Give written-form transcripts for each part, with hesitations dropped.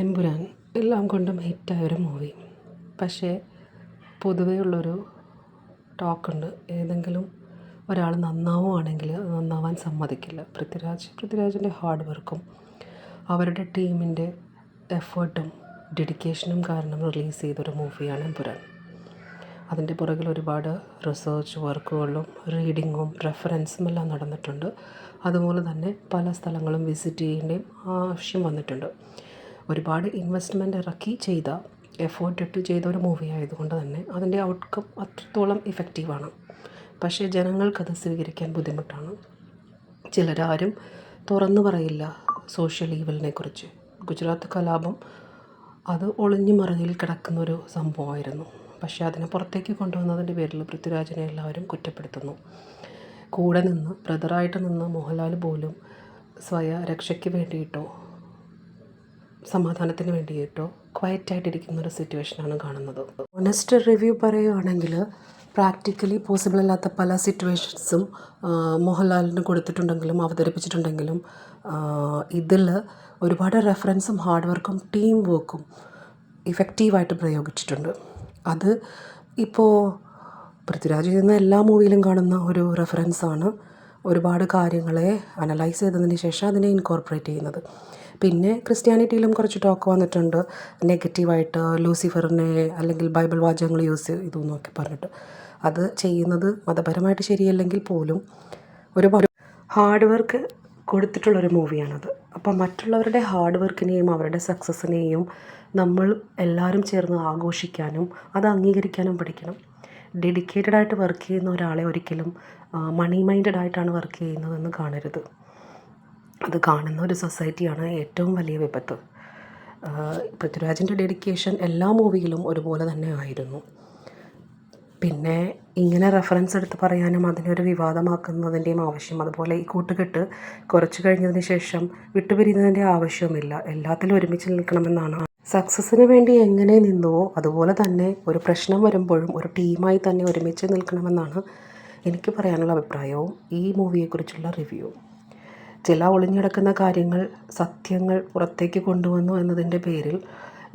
എമ്പുരാൻ എല്ലാം കൊണ്ടും ഹിറ്റായൊരു മൂവി. പക്ഷേ പൊതുവേ ഉള്ളൊരു ടോക്കുണ്ട്, ഏതെങ്കിലും ഒരാൾ നന്നാവുകയാണെങ്കിൽ അത് നന്നാവാൻ സമ്മതിക്കില്ല. പൃഥ്വിരാജിൻ്റെ ഹാർഡ് വർക്കും അവരുടെ ടീമിൻ്റെ എഫേർട്ടും ഡെഡിക്കേഷനും കാരണം റിലീസ് ചെയ്തൊരു മൂവിയാണ് എമ്പുരാൻ. അതിൻ്റെ പുറകിൽ ഒരുപാട് റിസർച്ച് വർക്കുകളും റീഡിങ്ങും റെഫറൻസും എല്ലാം നടന്നിട്ടുണ്ട്. അതുപോലെ തന്നെ പല സ്ഥലങ്ങളും വിസിറ്റ് ചെയ്യേണ്ടയും ആവശ്യം വന്നിട്ടുണ്ട്. ഒരുപാട് ഇൻവെസ്റ്റ്മെൻറ്റ് ഇറക്കി ചെയ്ത എഫേർട്ട് ഇട്ട് ചെയ്ത ഒരു മൂവി ആയതുകൊണ്ട് തന്നെ അതിൻ്റെ ഔട്ട്കം അത്രത്തോളം ഇഫക്റ്റീവാണ്. പക്ഷേ ജനങ്ങൾക്കത് സ്വീകരിക്കാൻ ബുദ്ധിമുട്ടാണ്. ചിലരാരും തുറന്നു പറയില്ല സോഷ്യൽ ഈവലിനെ കുറിച്ച്. ഗുജറാത്ത് കലാപം അത് ഒളിഞ്ഞു മറയിൽ കിടക്കുന്നൊരു സംഭവമായിരുന്നു. പക്ഷേ അതിനെ പുറത്തേക്ക് കൊണ്ടുവന്നതിൻ്റെ പേരിൽ പൃഥ്വിരാജിനെ എല്ലാവരും കുറ്റപ്പെടുത്തുന്നു. കൂടെ നിന്ന് ബ്രദറായിട്ട് നിന്ന് മോഹൻലാൽ പോലും രക്ഷയ്ക്ക് വേണ്ടിയിട്ടോ സമാധാനത്തിന് വേണ്ടിയിട്ടോ ക്വയറ്റായിട്ടിരിക്കുന്നൊരു സിറ്റുവേഷനാണ് കാണുന്നത്. ഓണസ്റ്റ് റിവ്യൂ പറയുകയാണെങ്കിൽ പ്രാക്ടിക്കലി പോസിബിൾ അല്ലാത്ത പല സിറ്റുവേഷൻസും മോഹൻലാലിന് കൊടുത്തിട്ടുണ്ടെങ്കിലും അവതരിപ്പിച്ചിട്ടുണ്ടെങ്കിലും ഇതിൽ ഒരുപാട് റെഫറൻസും ഹാർഡ് വർക്കും ടീം വർക്കും ഇഫക്റ്റീവായിട്ട് പ്രയോഗിച്ചിട്ടുണ്ട്. അത് ഇപ്പോൾ പൃഥ്വിരാജ് ചെയ്യുന്ന എല്ലാ മൂവിയിലും കാണുന്ന ഒരു റെഫറൻസാണ്. ഒരുപാട് കാര്യങ്ങളെ അനലൈസ് ചെയ്തതിന് ശേഷം അതിനെ ഇൻകോർപ്പറേറ്റ് ചെയ്യുന്നത്. പിന്നെ ക്രിസ്ത്യാനിറ്റിയിലും കുറച്ച് ടോക്ക് വന്നിട്ടുണ്ട്, നെഗറ്റീവായിട്ട് ലൂസിഫറിനെ അല്ലെങ്കിൽ ബൈബിൾ വാചകങ്ങൾ യൂസ് ചെയ്തു എന്നൊക്കെ പറഞ്ഞിട്ട്. അത് ചെയ്യുന്നത് മതപരമായിട്ട് ശരിയല്ലെങ്കിൽ പോലും ഒരുപാട് ഹാർഡ് വർക്ക് കൊടുത്തിട്ടുള്ളൊരു മൂവിയാണത്. അപ്പം മറ്റുള്ളവരുടെ ഹാർഡ് വർക്കിനെയും അവരുടെ സക്സസ്സിനെയും നമ്മൾ എല്ലാവരും ചേർന്ന് ആഘോഷിക്കാനും അത് അംഗീകരിക്കാനും പഠിക്കണം. ഡെഡിക്കേറ്റഡായിട്ട് വർക്ക് ചെയ്യുന്ന ഒരാളെ ഒരിക്കലും മണി മൈൻഡഡ് ആയിട്ടാണ് വർക്ക് ചെയ്യുന്നതെന്ന് കാണരുത്. അത് കാണുന്ന ഒരു സൊസൈറ്റിയാണ് ഏറ്റവും വലിയ വിപത്ത്. പൃഥ്വിരാജിൻ്റെ ഡെഡിക്കേഷൻ എല്ലാ മൂവിയിലും ഒരുപോലെ തന്നെ ആയിരുന്നു. പിന്നെ ഇങ്ങനെ റെഫറൻസ് എടുത്ത് പറയാനും അതിനൊരു വിവാദമാക്കുന്നതിൻ്റെയും ആവശ്യം, അതുപോലെ ഈ കൂട്ടുകെട്ട് കുറച്ച് കഴിഞ്ഞതിന് ശേഷം വിട്ടുപിരിയുന്നതിൻ്റെ ആവശ്യവുമില്ല. എല്ലാത്തിലും ഒരുമിച്ച് നിൽക്കണമെന്നാണ്. സക്സസ്സിന് വേണ്ടി എങ്ങനെ നിന്നുവോ അതുപോലെ തന്നെ ഒരു പ്രശ്നം വരുമ്പോഴും ഒരു ടീമായി തന്നെ ഒരുമിച്ച് നിൽക്കണമെന്നാണ് എനിക്ക് പറയാനുള്ള അഭിപ്രായവും ഈ മൂവിയെക്കുറിച്ചുള്ള റിവ്യൂ. ചില ഒളിഞ്ഞിടക്കുന്ന കാര്യങ്ങൾ സത്യങ്ങൾ പുറത്തേക്ക് കൊണ്ടുവന്നു എന്നതിൻ്റെ പേരിൽ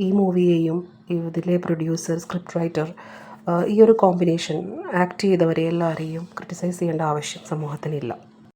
ഈ മൂവിയെയും ഇതിലെ പ്രൊഡ്യൂസർ സ്ക്രിപ്റ്റ് റൈറ്റർ ഈ ഒരു കോമ്പിനേഷൻ ആക്ട് ചെയ്തവരെ എല്ലാവരെയും ക്രിട്ടിസൈസ് ചെയ്യേണ്ട ആവശ്യം സമൂഹത്തിനില്ല.